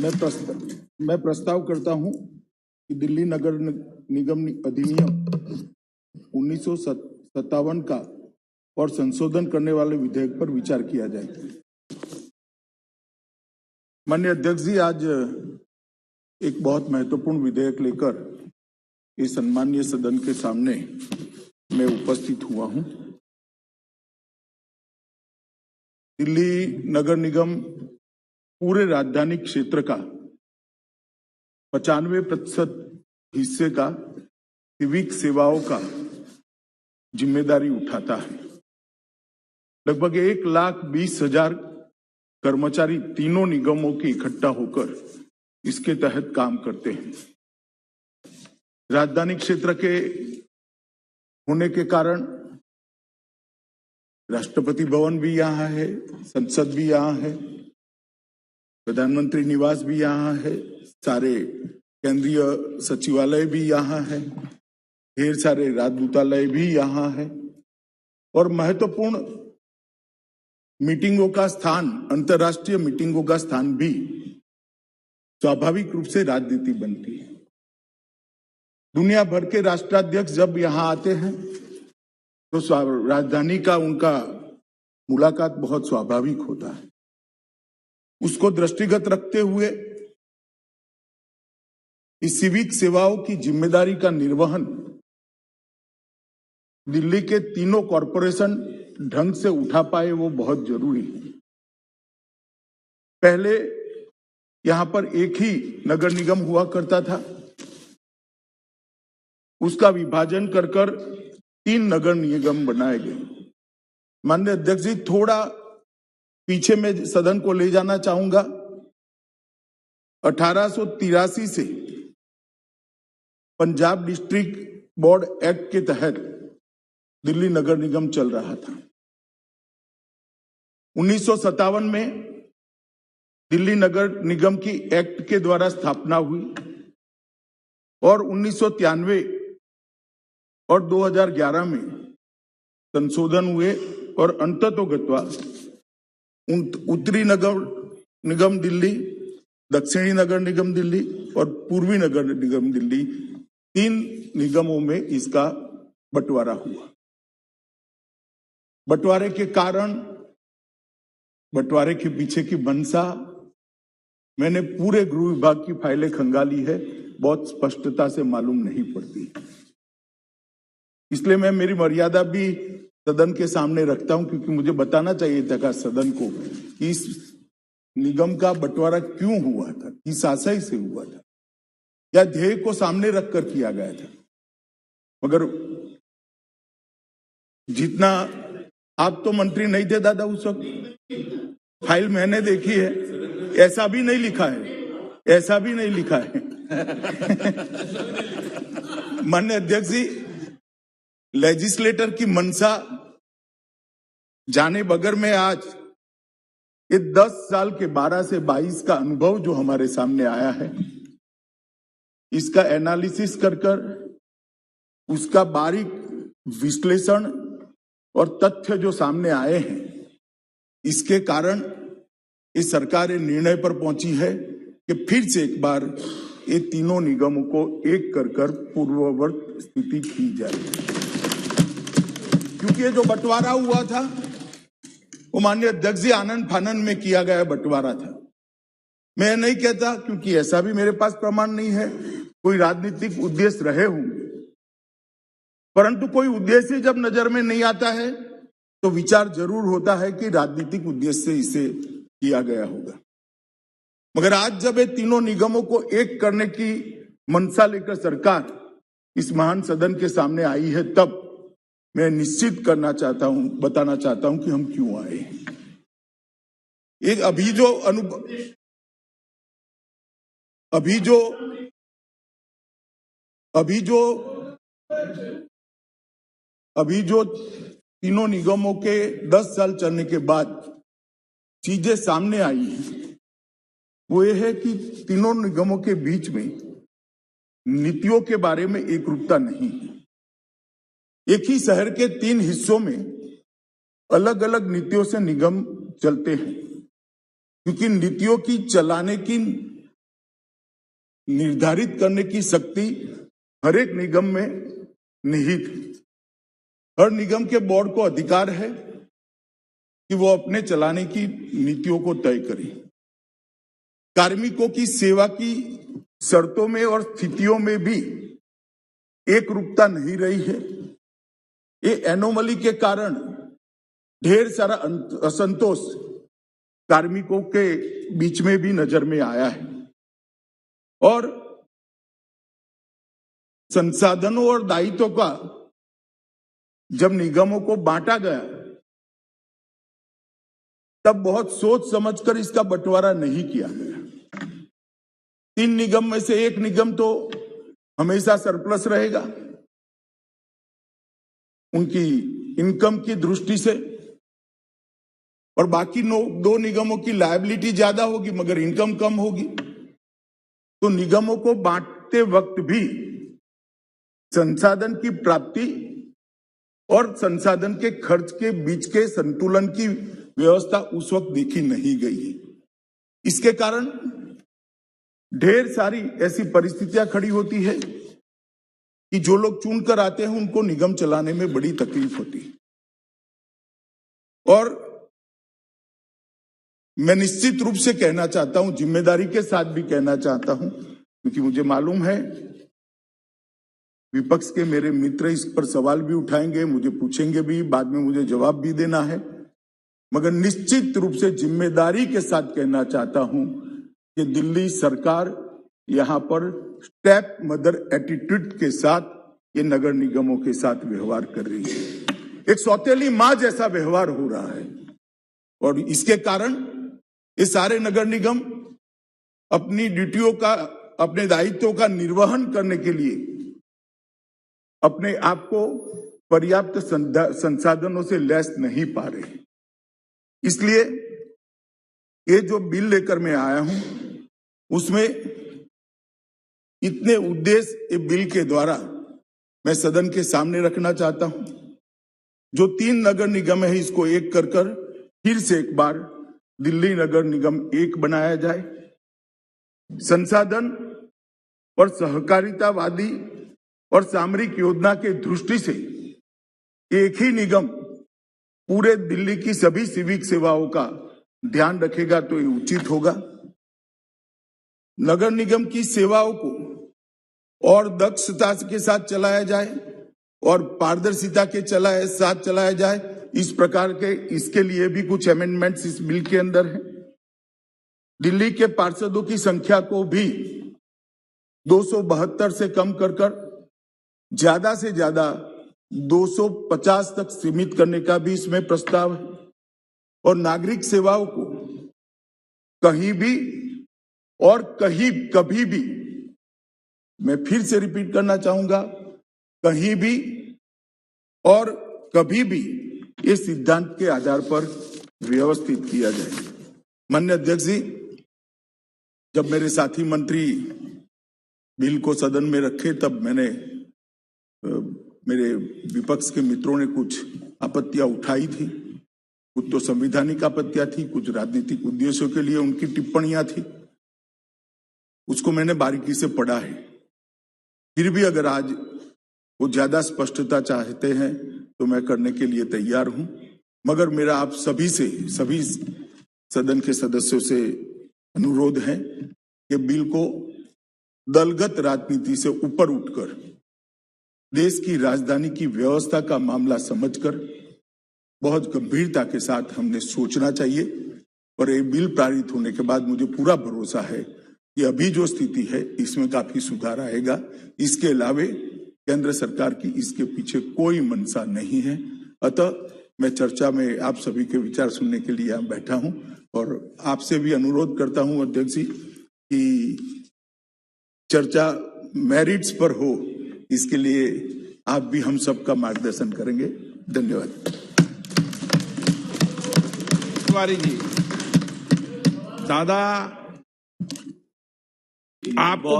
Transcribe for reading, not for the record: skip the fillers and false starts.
मैं प्रस्ताव करता हूं कि दिल्ली नगर निगम अधिनियम 1957 का और संशोधन करने वाले विधेयक पर विचार किया जाए। माननीय अध्यक्ष जी, आज एक बहुत महत्वपूर्ण विधेयक लेकर इस सम्मानीय सदन के सामने मैं उपस्थित हुआ हूं। दिल्ली नगर निगम पूरे राजधानी क्षेत्र का 95% हिस्से का सिविक सेवाओं का जिम्मेदारी उठाता है। लगभग 1,20,000 कर्मचारी तीनों निगमों के इकट्ठा होकर इसके तहत काम करते हैं। राजधानी क्षेत्र के होने के कारण राष्ट्रपति भवन भी यहाँ है, संसद भी यहाँ है, प्रधानमंत्री निवास भी यहाँ है, सारे केंद्रीय सचिवालय भी यहाँ है, ढेर सारे राजदूतालय भी यहाँ है और महत्वपूर्ण मीटिंगों का स्थान, अंतर्राष्ट्रीय मीटिंगों का स्थान भी स्वाभाविक रूप से राजनीति बनती है। दुनिया भर के राष्ट्राध्यक्ष जब यहाँ आते हैं तो राजधानी का उनका मुलाकात बहुत स्वाभाविक होता है। उसको दृष्टिगत रखते हुए इस सिविक सेवाओं की जिम्मेदारी का निर्वहन दिल्ली के तीनों कॉरपोरेशन ढंग से उठा पाए, वो बहुत जरूरी है। पहले यहां पर एक ही नगर निगम हुआ करता था, उसका विभाजन कर 3 नगर निगम बनाए गए। माननीय अध्यक्ष जी, थोड़ा पीछे में सदन को ले जाना चाहूंगा। 1883 से पंजाब डिस्ट्रिक्ट बोर्ड एक्ट के तहत दिल्ली नगर निगम चल रहा था। 1957 में दिल्ली नगर निगम की एक्ट के द्वारा स्थापना हुई और 1993 और 2011 में संशोधन हुए और अंततोगत्वा उत्तरी नगर निगम दिल्ली, दक्षिणी नगर निगम दिल्ली और पूर्वी नगर निगम दिल्ली 3 निगमों में इसका बंटवारा हुआ। बंटवारे के कारण, बंटवारे के पीछे की मंशा मैंने पूरे गृह विभाग की फाइलें खंगाली है, बहुत स्पष्टता से मालूम नहीं पड़ती। इसलिए मैं मेरी मर्यादा भी सदन के सामने रखता हूं, क्योंकि मुझे बताना चाहिए था सदन को कि इस निगम का बंटवारा क्यों हुआ था, किस आशय से हुआ था, या ध्येय को सामने रखकर किया गया था। मगर जितना आप तो मंत्री नहीं थे दादा उस वक्त, फाइल मैंने देखी है, ऐसा भी नहीं लिखा है, ऐसा भी नहीं लिखा है। माननीय अध्यक्ष जी, लेजिस्लेटर की मंशा जाने बगैर में आज ये 10 साल के 12 से 22 का अनुभव जो हमारे सामने आया है, इसका एनालिसिस कर उसका बारीक विश्लेषण और तथ्य जो सामने आए हैं, इसके कारण इस सरकार ये निर्णय पर पहुंची है कि फिर से एक बार ये तीनों निगमों को एक कर पूर्ववत स्थिति की जाए। क्योंकि ये जो बंटवारा हुआ था वो माननीय अध्यक्ष जी आनंद फानंद में किया गया बंटवारा था। मैं नहीं कहता, क्योंकि ऐसा भी मेरे पास प्रमाण नहीं है, कोई राजनीतिक उद्देश्य रहे होंगे, परंतु कोई उद्देश्य जब नजर में नहीं आता है तो विचार जरूर होता है कि राजनीतिक उद्देश्य से इसे किया गया होगा। मगर आज जब ये तीनों निगमों को एक करने की मंशा लेकर सरकार इस महान सदन के सामने आई है, तब मैं निश्चित करना चाहता हूं, बताना चाहता हूं कि हम क्यों आए। एक अभी जो तीनों निगमों के 10 साल चलने के बाद चीजें सामने आई हैं, वो ये है कि तीनों निगमों के बीच में नीतियों के बारे में एकरूपता नहीं है। एक ही शहर के 3 हिस्सों में अलग अलग नीतियों से निगम चलते हैं, क्योंकि नीतियों की चलाने की निर्धारित करने की शक्ति हर एक निगम में निहित है। हर निगम के बोर्ड को अधिकार है कि वो अपने चलाने की नीतियों को तय करे। कार्मिकों की सेवा की शर्तों में और स्थितियों में भी एक रूपता नहीं रही है। ये एनोमली के कारण ढेर सारा असंतोष कार्मिकों के बीच में भी नजर में आया है और संसाधनों और दायित्वों का जब निगमों को बांटा गया तब बहुत सोच समझकर इसका बंटवारा नहीं किया गया। 3 निगम में से एक निगम तो हमेशा सरप्लस रहेगा उनकी इनकम की दृष्टि से और बाकी 2 निगमों की लायबिलिटी ज्यादा होगी मगर इनकम कम होगी। तो निगमों को बांटते वक्त भी संसाधन की प्राप्ति और संसाधन के खर्च के बीच के संतुलन की व्यवस्था उस वक्त देखी नहीं गई है। इसके कारण ढेर सारी ऐसी परिस्थितियां खड़ी होती है कि जो लोग चुनकर आते हैं उनको निगम चलाने में बड़ी तकलीफ होती है। और मैं निश्चित रूप से कहना चाहता हूं, जिम्मेदारी के साथ भी कहना चाहता हूं, क्योंकि मुझे मालूम है विपक्ष के मेरे मित्र इस पर सवाल भी उठाएंगे, मुझे पूछेंगे भी, बाद में मुझे जवाब भी देना है, मगर निश्चित रूप से जिम्मेदारी के साथ कहना चाहता हूं कि दिल्ली सरकार यहां पर स्टेप मदर एटीट्यूड के साथ ये नगर निगमों के साथ व्यवहार कर रही है। एक सौतेली मां जैसा व्यवहार हो रहा है और इसके कारण ये सारे नगर निगम अपनी ड्यूटियों का, अपने दायित्वों का निर्वहन करने के लिए अपने आप को पर्याप्त संसाधनों से लैस नहीं पा रहे। इसलिए ये जो बिल लेकर मैं आया हूं उसमें इतने उद्देश्य ये बिल के द्वारा मैं सदन के सामने रखना चाहता हूं। जो 3 नगर निगम है इसको एक कर फिर से एक बार दिल्ली नगर निगम एक बनाया जाए। संसाधन और सहकारितावादी और सामरिक योजना के दृष्टि से एक ही निगम पूरे दिल्ली की सभी सिविक सेवाओं का ध्यान रखेगा तो ये उचित होगा। नगर निगम की सेवाओं को और दक्षता के साथ चलाया जाए और पारदर्शिता के साथ चलाया जाए, इस प्रकार के इसके लिए भी कुछ अमेंडमेंट्स इस बिल के अंदर है। दिल्ली के पार्षदों की संख्या को भी 272 से कम कर ज्यादा से ज्यादा 250 तक सीमित करने का भी इसमें प्रस्ताव है और नागरिक सेवाओं को कहीं भी और कभी भी, मैं फिर से रिपीट करना चाहूंगा, कहीं भी और कभी भी ये सिद्धांत के आधार पर व्यवस्थित किया जाए। माननीय अध्यक्ष जी, जब मेरे साथी मंत्री बिल को सदन में रखे तब मेरे विपक्ष के मित्रों ने कुछ आपत्तियां उठाई थी। कुछ तो संवैधानिक आपत्तियां थी, कुछ राजनीतिक उद्देश्यों के लिए उनकी टिप्पणियां थी। उसको मैंने बारीकी से पढ़ा है। फिर भी अगर आज वो ज्यादा स्पष्टता चाहते हैं तो मैं करने के लिए तैयार हूं, मगर मेरा आप सभी सदन के सदस्यों से अनुरोध है कि बिल को दलगत राजनीति से ऊपर उठकर देश की राजधानी की व्यवस्था का मामला समझकर बहुत गंभीरता के साथ हमने सोचना चाहिए। और ये बिल पारित होने के बाद मुझे पूरा भरोसा है कि अभी जो स्थिति है इसमें काफी सुधार आएगा। इसके अलावे केंद्र सरकार की इसके पीछे कोई मंशा नहीं है। अतः मैं चर्चा में आप सभी के विचार सुनने के लिए यहाँ बैठा हूं और आपसे भी अनुरोध करता हूं अध्यक्ष जी कि चर्चा मेरिट्स पर हो, इसके लिए आप भी हम सबका मार्गदर्शन करेंगे। धन्यवाद। तिवारी जी, दादा आपको